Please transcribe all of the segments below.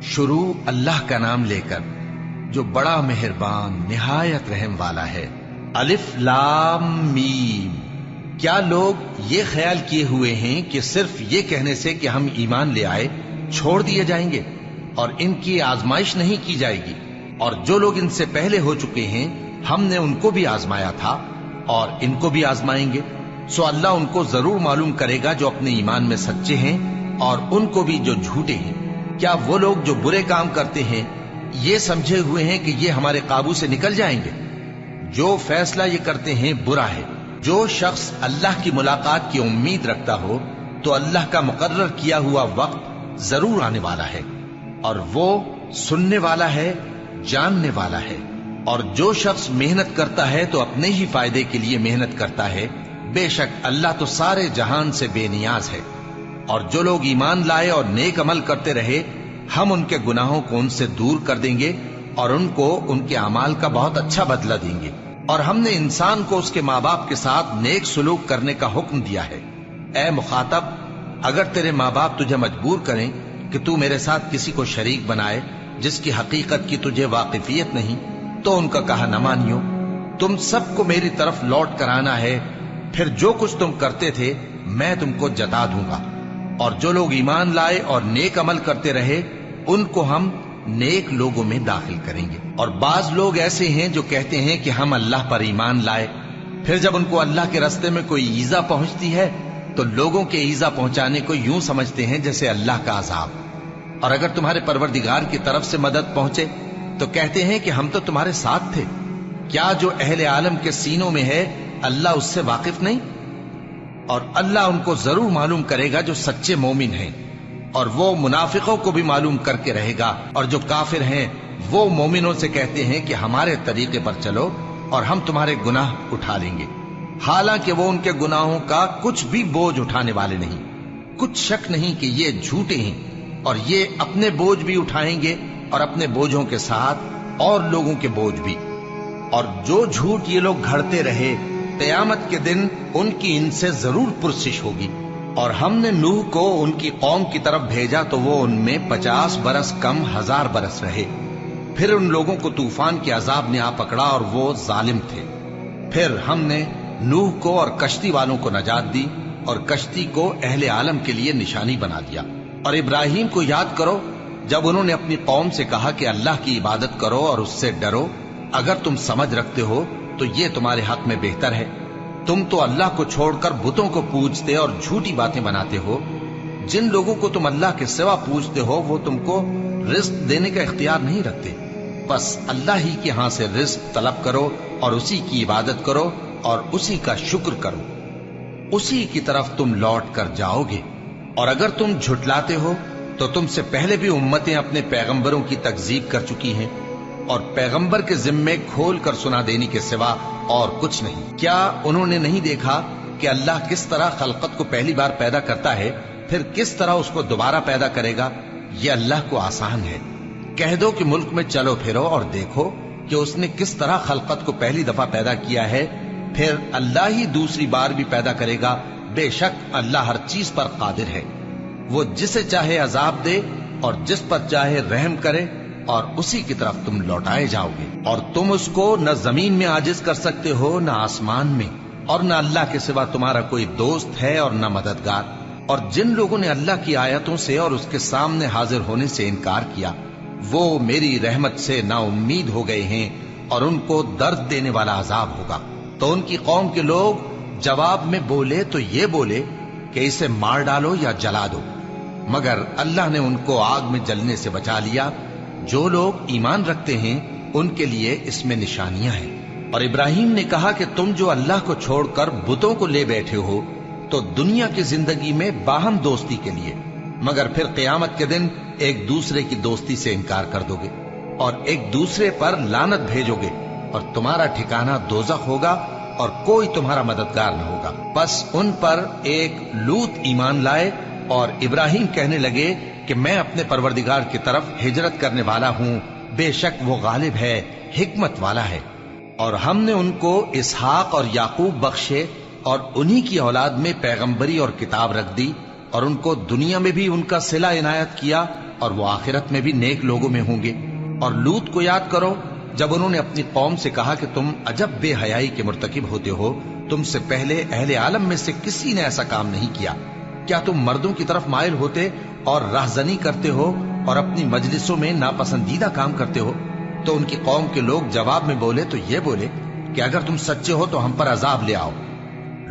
شروع اللہ کا نام لے کر جو بڑا مہربان نہایت رحم والا ہے۔ الف لام میم۔ کیا لوگ یہ خیال کیے ہوئے ہیں کہ صرف یہ کہنے سے کہ ہم ایمان لے آئے چھوڑ دیے جائیں گے اور ان کی آزمائش نہیں کی جائے گی؟ اور جو لوگ ان سے پہلے ہو چکے ہیں ہم نے ان کو بھی آزمایا تھا اور ان کو بھی آزمائیں گے، سو اللہ ان کو ضرور معلوم کرے گا جو اپنے ایمان میں سچے ہیں اور ان کو بھی جو جھوٹے ہیں۔ کیا وہ لوگ جو برے کام کرتے ہیں یہ سمجھے ہوئے ہیں کہ یہ ہمارے قابو سے نکل جائیں گے؟ جو فیصلہ یہ کرتے ہیں برا ہے۔ جو شخص اللہ کی ملاقات کی امید رکھتا ہو تو اللہ کا مقرر کیا ہوا وقت ضرور آنے والا ہے، اور وہ سننے والا ہے، جاننے والا ہے۔ اور جو شخص محنت کرتا ہے تو اپنے ہی فائدے کے لیے محنت کرتا ہے، بے شک اللہ تو سارے جہان سے بے نیاز ہے۔ اور جو لوگ ایمان لائے اور نیک عمل کرتے رہے ہم ان کے گناہوں کو ان سے دور کر دیں گے اور ان کو ان کے اعمال کا بہت اچھا بدلہ دیں گے۔ اور ہم نے انسان کو اس کے ماں باپ کے ساتھ نیک سلوک کرنے کا حکم دیا ہے۔ اے مخاطب، اگر تیرے ماں باپ تجھے مجبور کریں کہ تو میرے ساتھ کسی کو شریک بنائے جس کی حقیقت کی تجھے واقفیت نہیں تو ان کا کہا نہ مانیو۔ تم سب کو میری طرف لوٹ کر آنا ہے، پھر جو کچھ تم کرتے تھے میں تم کو جتا دوں گا۔ اور جو لوگ ایمان لائے اور نیک عمل کرتے رہے ان کو ہم نیک لوگوں میں داخل کریں گے۔ اور بعض لوگ ایسے ہیں جو کہتے ہیں کہ ہم اللہ پر ایمان لائے، پھر جب ان کو اللہ کے راستے میں کوئی ایذا پہنچتی ہے تو لوگوں کے ایذا پہنچانے کو یوں سمجھتے ہیں جیسے اللہ کا عذاب۔ اور اگر تمہارے پروردگار کی طرف سے مدد پہنچے تو کہتے ہیں کہ ہم تو تمہارے ساتھ تھے۔ کیا جو اہل عالم کے سینوں میں ہے اللہ اس سے واقف نہیں؟ اور اللہ ان کو ضرور معلوم کرے گا جو سچے مومن ہیں، اور وہ منافقوں کو بھی معلوم کر کے رہے گا۔ اور جو کافر ہیں وہ مومنوں سے کہتے ہیں کہ ہمارے طریقے پر چلو اور ہم تمہارے گناہ اٹھا لیں گے، حالانکہ وہ ان کے گناہوں کا کچھ بھی بوجھ اٹھانے والے نہیں۔ کچھ شک نہیں کہ یہ جھوٹے ہیں اور یہ اپنے بوجھ بھی اٹھائیں گے اور اپنے بوجھوں کے ساتھ اور لوگوں کے بوجھ بھی۔ اور جو جھوٹ یہ لوگ گھڑتے رہے قیامت کے دن ان کی ان سے ضرور پرسش ہوگی۔ اور ہم نے نوح کو ان کی قوم کی طرف بھیجا تو وہ ان میں 50 برس کم 1000 برس رہے۔ پھر ان لوگوں کو طوفان کے عذاب نے آ پکڑا اور وہ ظالم تھے۔ پھر ہم نے نوح کو اور کشتی والوں کو نجات دی اور کشتی کو اہل عالم کے لیے نشانی بنا دیا۔ اور ابراہیم کو یاد کرو جب انہوں نے اپنی قوم سے کہا کہ اللہ کی عبادت کرو اور اس سے ڈرو، اگر تم سمجھ رکھتے ہو تو یہ تمہارے حق میں بہتر ہے۔ تم تو اللہ کو چھوڑ کر بتوں کو پوجتے اور جھوٹی باتیں بناتے ہو۔ جن لوگوں کو تم اللہ کے سوا پوجتے ہو وہ تم کو رزق دینے کا اختیار نہیں رکھتے، بس اللہ ہی کے ہاں سے رزق طلب کرو اور اسی کی عبادت کرو اور اسی کا شکر کرو، اسی کی طرف تم لوٹ کر جاؤ گے۔ اور اگر تم جھٹلاتے ہو تو تم سے پہلے بھی امتیں اپنے پیغمبروں کی تکذیب کر چکی ہیں، اور پیغمبر کے ذمے کھول کر سنا دینے کے سوا اور کچھ نہیں۔ کیا انہوں نے نہیں دیکھا کہ اللہ کس طرح خلقت کو پہلی بار پیدا کرتا ہے پھر کس طرح اس کو دوبارہ پیدا کرے گا؟ یہ اللہ کو آسان ہے۔ کہہ دو کہ ملک میں چلو پھرو اور دیکھو کہ اس نے کس طرح خلقت کو پہلی دفعہ پیدا کیا ہے، پھر اللہ ہی دوسری بار بھی پیدا کرے گا۔ بے شک اللہ ہر چیز پر قادر ہے۔ وہ جسے چاہے عذاب دے اور جس پر چاہے رحم کرے، اور اسی کی طرف تم لوٹائے جاؤ گے۔ اور تم اس کو نہ زمین میں عاجز کر سکتے ہو نہ آسمان میں، اور نہ اللہ کے سوا تمہارا کوئی دوست ہے اور نہ مددگار۔ اور جن لوگوں نے اللہ کی آیتوں سے اور اس کے سامنے حاضر ہونے سے انکار کیا وہ میری رحمت سے نا امید ہو گئے ہیں اور ان کو درد دینے والا عذاب ہوگا۔ تو ان کی قوم کے لوگ جواب میں بولے تو یہ بولے کہ اسے مار ڈالو یا جلا دو، مگر اللہ نے ان کو آگ میں جلنے سے بچا لیا۔ جو لوگ ایمان رکھتے ہیں ان کے لیے اس میں نشانیاں ہیں۔ اور ابراہیم نے کہا کہ تم جو اللہ کو چھوڑ کر بتوں کو لے بیٹھے ہو تو دنیا کی زندگی میں باہم دوستی کے لیے، مگر پھر قیامت کے دن ایک دوسرے کی دوستی سے انکار کر دو گے اور ایک دوسرے پر لعنت بھیجو گے، اور تمہارا ٹھکانہ دوزخ ہوگا اور کوئی تمہارا مددگار نہ ہوگا۔ بس ان پر ایک لوط ایمان لائے اور ابراہیم کہنے لگے کہ میں اپنے پروردگار کی طرف ہجرت کرنے والا ہوں، بے شک وہ غالب ہے، حکمت والا ہے۔ اور ہم نے ان کو اسحاق اور یعقوب بخشے اور انہی کی اولاد میں پیغمبری اور کتاب رکھ دی، اور ان کو دنیا میں بھی ان کا صلہ عنایت کیا اور وہ آخرت میں بھی نیک لوگوں میں ہوں گے۔ اور لوط کو یاد کرو جب انہوں نے اپنی قوم سے کہا کہ تم عجب بے حیائی کے مرتکب ہوتے ہو، تم سے پہلے اہل عالم میں سے کسی نے ایسا کام نہیں کیا۔ کیا تم مردوں کی طرف مائل ہوتے اور راہزنی کرتے ہو اور اپنی مجلسوں میں ناپسندیدہ کام کرتے ہو؟ تو ان کی قوم کے لوگ جواب میں بولے تو یہ بولے کہ اگر تم سچے ہو تو ہم پر عذاب لے آؤ۔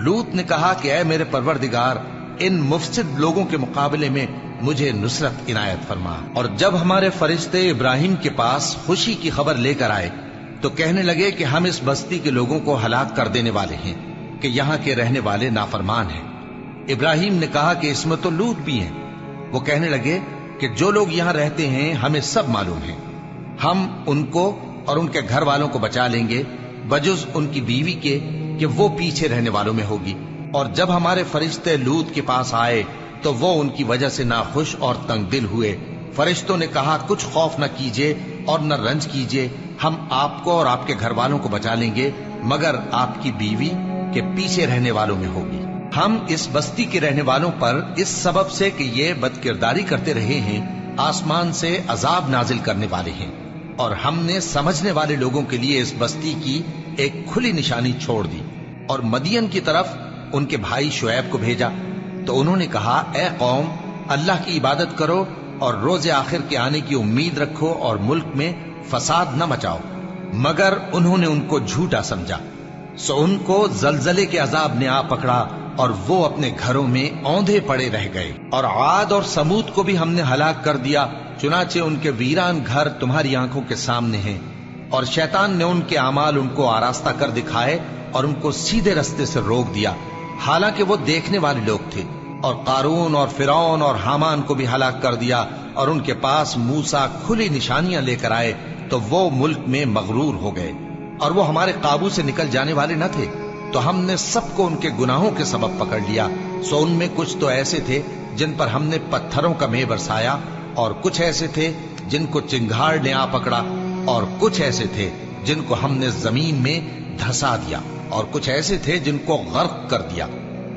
لوط نے کہا کہ اے میرے پروردگار، ان مفسد لوگوں کے مقابلے میں مجھے نصرت عنایت فرما۔ اور جب ہمارے فرشتے ابراہیم کے پاس خوشی کی خبر لے کر آئے تو کہنے لگے کہ ہم اس بستی کے لوگوں کو ہلاک کر دینے والے ہیں کہ یہاں کے رہنے والے نافرمان ہیں۔ ابراہیم نے کہا کہ اس میں تو لوط بھی ہیں۔ وہ کہنے لگے کہ جو لوگ یہاں رہتے ہیں ہمیں سب معلوم ہیں، ہم ان کو اور ان کے گھر والوں کو بچا لیں گے بجز ان کی بیوی کے کہ وہ پیچھے رہنے والوں میں ہوگی۔ اور جب ہمارے فرشتے لوط کے پاس آئے تو وہ ان کی وجہ سے ناخوش اور تنگ دل ہوئے۔ فرشتوں نے کہا کچھ خوف نہ کیجیے اور نہ رنج کیجیے، ہم آپ کو اور آپ کے گھر والوں کو بچا لیں گے مگر آپ کی بیوی کے پیچھے رہنے والوں میں ہوگی۔ ہم اس بستی کے رہنے والوں پر اس سبب سے کہ یہ بد کرداری کرتے رہے ہیں آسمان سے عذاب نازل کرنے والے ہیں، اور ہم نے سمجھنے والے لوگوں کے لیے اس بستی کی ایک کھلی نشانی چھوڑ دی۔ اور مدین کی طرف ان کے بھائی شعیب کو بھیجا تو انہوں نے کہا اے قوم، اللہ کی عبادت کرو اور روز آخر کے آنے کی امید رکھو اور ملک میں فساد نہ مچاؤ، مگر انہوں نے ان کو جھوٹا سمجھا، سو ان کو زلزلے کے عذاب نے آ پکڑا اور وہ اپنے گھروں میں اوندھے پڑے رہ گئے۔ اور عاد اور سمود کو بھی ہم نے ہلاک کر دیا، چنانچہ ان کے ویران گھر تمہاری آنکھوں کے سامنے ہیں۔ اور شیطان نے ان کے اعمال ان کو آراستہ کر دکھائے اور ان کو سیدھے رستے سے روک دیا، حالانکہ وہ دیکھنے والے لوگ تھے۔ اور قارون اور فرعون اور حامان کو بھی ہلاک کر دیا، اور ان کے پاس موسیٰ کھلی نشانیاں لے کر آئے تو وہ ملک میں مغرور ہو گئے، اور وہ ہمارے قابو سے نکل جانے والے نہ تھے، تو ہم نے سب کو ان کے گناہوں کے سبب پکڑ لیا۔ سو ان میں کچھ تو ایسے تھے جن پر ہم نے پتھروں کا مے برسایا، اور کچھ ایسے تھے جن کو چنگھاڑ نے آ پکڑا، اور کچھ ایسے تھے جن کو ہم نے زمین میں دھسا دیا، اور کچھ ایسے تھے جن کو غرق کر دیا۔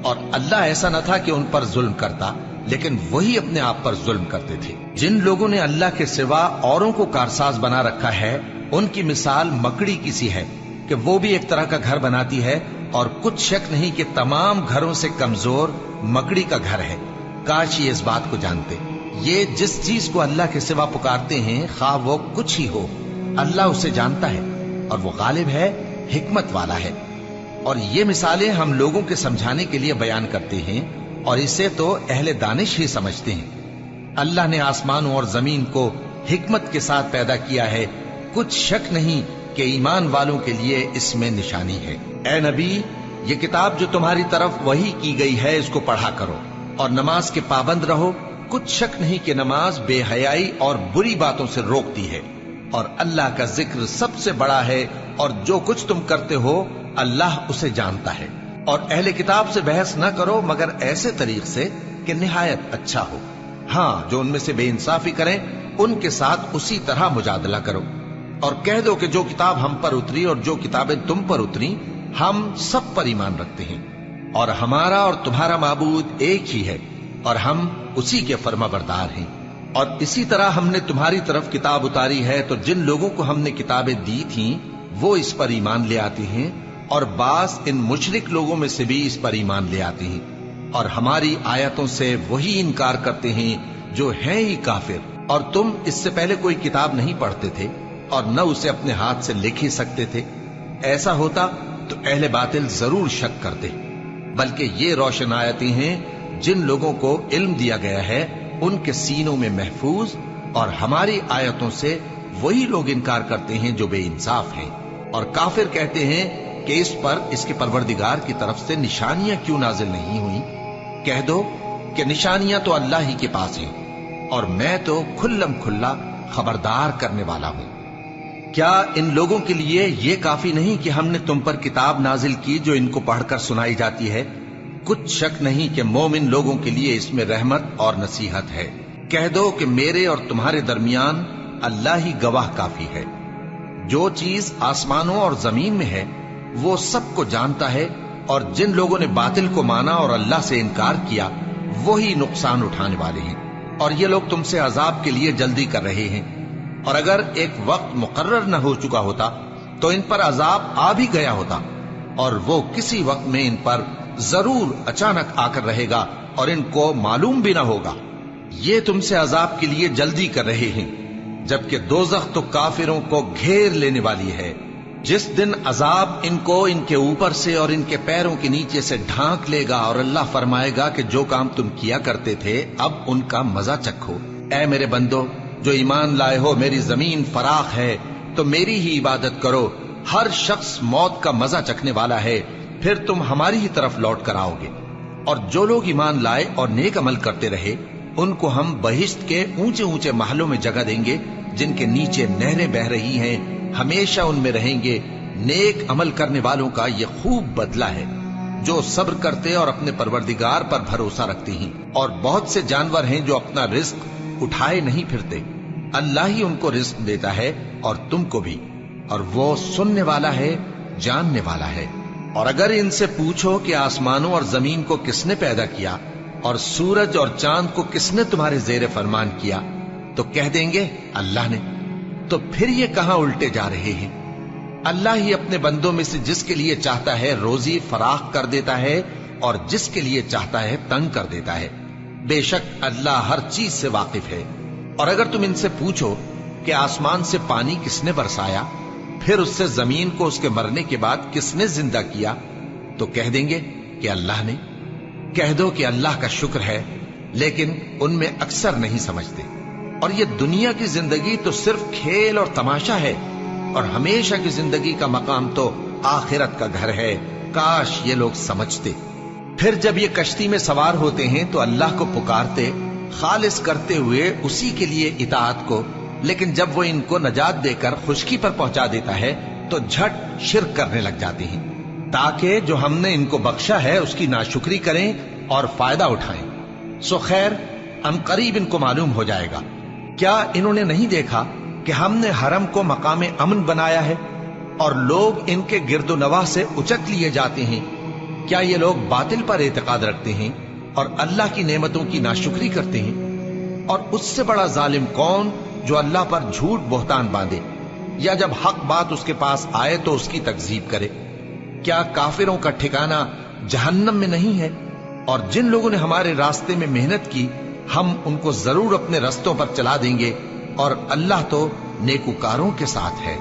اور اللہ ایسا نہ تھا کہ ان پر ظلم کرتا، لیکن وہی اپنے آپ پر ظلم کرتے تھے۔ جن لوگوں نے اللہ کے سوا اوروں کو کارساز بنا رکھا ہے، ان کی مثال مکڑی کی سی ہے کہ وہ بھی ایک طرح کا گھر بناتی ہے، اور کچھ شک نہیں کہ تمام گھروں سے کمزور مکڑی کا گھر ہے۔ کاش یہ اس بات کو جانتے۔ یہ جس چیز کو اللہ کے سوا پکارتے ہیں خواہ وہ کچھ ہی ہو، اللہ اسے جانتا ہے، اور وہ غالب ہے، حکمت والا ہے۔ اور یہ مثالیں ہم لوگوں کے سمجھانے کے لیے بیان کرتے ہیں، اور اسے تو اہل دانش ہی سمجھتے ہیں۔ اللہ نے آسمانوں اور زمین کو حکمت کے ساتھ پیدا کیا ہے، کچھ شک نہیں کہ ایمان والوں کے لیے اس میں نشانی ہے۔ اے نبی، یہ کتاب جو تمہاری طرف وحی کی گئی ہے اس کو پڑھا کرو، اور نماز کے پابند رہو۔ کچھ شک نہیں کہ نماز بے حیائی اور بری باتوں سے روکتی ہے، اور اللہ کا ذکر سب سے بڑا ہے، اور جو کچھ تم کرتے ہو اللہ اسے جانتا ہے۔ اور اہل کتاب سے بحث نہ کرو مگر ایسے طریق سے کہ نہایت اچھا ہو۔ ہاں، جو ان میں سے بے انصافی کریں ان کے ساتھ اسی طرح مجادلہ کرو، اور کہہ دو کہ جو کتاب ہم پر اتری اور جو کتابیں تم پر اتری ہم سب پر ایمان رکھتے ہیں، اور ہمارا اور تمہارا معبود ایک ہی ہے، اور ہم اسی کے فرما بردار ہیں۔ اور اسی طرح ہم نے تمہاری طرف کتاب اتاری ہے تو جن لوگوں کو ہم نے کتابیں دی تھیں وہ اس پر ایمان لے آتے ہیں، اور بعض ان مشرک لوگوں میں سے بھی اس پر ایمان لے آتے ہیں، اور ہماری آیتوں سے وہی انکار کرتے ہیں جو ہیں ہی کافر۔ اور تم اس سے پہلے کوئی کتاب نہیں پڑھتے تھے اور نہ اسے اپنے ہاتھ سے لکھ ہی سکتے تھے۔ ایسا ہوتا تو اہل باطل ضرور شک کرتے، بلکہ یہ روشن آیتیں ہیں جن لوگوں کو علم دیا گیا ہے ان کے سینوں میں محفوظ، اور ہماری آیتوں سے وہی لوگ انکار کرتے ہیں جو بے انصاف ہیں۔ اور کافر کہتے ہیں کہ اس پر اس کے پروردگار کی طرف سے نشانیاں کیوں نازل نہیں ہوئیں؟ کہہ دو کہ نشانیاں تو اللہ ہی کے پاس ہیں، اور میں تو کھلم کھلا خبردار کرنے والا ہوں۔ کیا ان لوگوں کے لیے یہ کافی نہیں کہ ہم نے تم پر کتاب نازل کی جو ان کو پڑھ کر سنائی جاتی ہے؟ کچھ شک نہیں کہ مومن لوگوں کے لیے اس میں رحمت اور نصیحت ہے۔ کہہ دو کہ میرے اور تمہارے درمیان اللہ ہی گواہ کافی ہے۔ جو چیز آسمانوں اور زمین میں ہے وہ سب کو جانتا ہے، اور جن لوگوں نے باطل کو مانا اور اللہ سے انکار کیا وہی نقصان اٹھانے والے ہیں۔ اور یہ لوگ تم سے عذاب کے لیے جلدی کر رہے ہیں، اور اگر ایک وقت مقرر نہ ہو چکا ہوتا تو ان پر عذاب آ بھی گیا ہوتا، اور وہ کسی وقت میں ان پر ضرور اچانک آ کر رہے گا اور ان کو معلوم بھی نہ ہوگا۔ یہ تم سے عذاب کے لیے جلدی کر رہے ہیں، جبکہ دوزخ تو کافروں کو گھیر لینے والی ہے۔ جس دن عذاب ان کو ان کے اوپر سے اور ان کے پیروں کے نیچے سے ڈھانک لے گا، اور اللہ فرمائے گا کہ جو کام تم کیا کرتے تھے اب ان کا مزہ چکھو۔ اے میرے بندو جو ایمان لائے ہو، میری زمین فراخ ہے تو میری ہی عبادت کرو۔ ہر شخص موت کا مزہ چکھنے والا ہے، پھر تم ہماری ہی طرف لوٹ کر آؤ گے۔ اور جو لوگ ایمان لائے اور نیک عمل کرتے رہے، ان کو ہم بہشت کے اونچے اونچے محلوں میں جگہ دیں گے، جن کے نیچے نہریں بہ رہی ہیں، ہمیشہ ان میں رہیں گے۔ نیک عمل کرنے والوں کا یہ خوب بدلہ ہے، جو صبر کرتے اور اپنے پروردگار پر بھروسہ رکھتے ہیں۔ اور بہت سے جانور ہیں جو اپنا رزق اٹھائے نہیں پھرتے، اللہ ہی ان کو رزق دیتا ہے اور تم کو بھی، اور وہ سننے والا ہے، جاننے والا ہے۔ اور اگر ان سے پوچھو کہ آسمانوں اور زمین کو کس نے پیدا کیا اور سورج اور چاند کو کس نے تمہارے زیر فرمان کیا، تو کہہ دیں گے اللہ نے۔ تو پھر یہ کہاں الٹے جا رہے ہیں؟ اللہ ہی اپنے بندوں میں سے جس کے لیے چاہتا ہے روزی فراخ کر دیتا ہے، اور جس کے لیے چاہتا ہے تنگ کر دیتا ہے۔ بے شک اللہ ہر چیز سے واقف ہے۔ اور اگر تم ان سے پوچھو کہ آسمان سے پانی کس نے برسایا، پھر اس سے زمین کو اس کے مرنے کے بعد کس نے زندہ کیا، تو کہہ دیں گے کہ اللہ نے۔ کہہ دو کہ اللہ کا شکر ہے، لیکن ان میں اکثر نہیں سمجھتے۔ اور یہ دنیا کی زندگی تو صرف کھیل اور تماشا ہے، اور ہمیشہ کی زندگی کا مقام تو آخرت کا گھر ہے۔ کاش یہ لوگ سمجھتے۔ پھر جب یہ کشتی میں سوار ہوتے ہیں تو اللہ کو پکارتے، خالص کرتے ہوئے اسی کے لیے اطاعت کو، لیکن جب وہ ان کو نجات دے کر خشکی پر پہنچا دیتا ہے تو جھٹ شرک کرنے لگ جاتے ہیں، تاکہ جو ہم نے ان کو بخشا ہے اس کی ناشکری کریں اور فائدہ اٹھائیں۔ سو خیر ان قریب ان کو معلوم ہو جائے گا۔ کیا انہوں نے نہیں دیکھا کہ ہم نے حرم کو مقام امن بنایا ہے، اور لوگ ان کے گرد و نواح سے اچک لیے جاتے ہیں؟ کیا یہ لوگ باطل پر اعتقاد رکھتے ہیں اور اللہ کی نعمتوں کی ناشکری کرتے ہیں؟ اور اس سے بڑا ظالم کون جو اللہ پر جھوٹ بہتان باندھے، یا جب حق بات اس کے پاس آئے تو اس کی تکذیب کرے؟ کیا کافروں کا ٹھکانہ جہنم میں نہیں ہے؟ اور جن لوگوں نے ہمارے راستے میں محنت کی، ہم ان کو ضرور اپنے رستوں پر چلا دیں گے، اور اللہ تو نیکوکاروں کے ساتھ ہے۔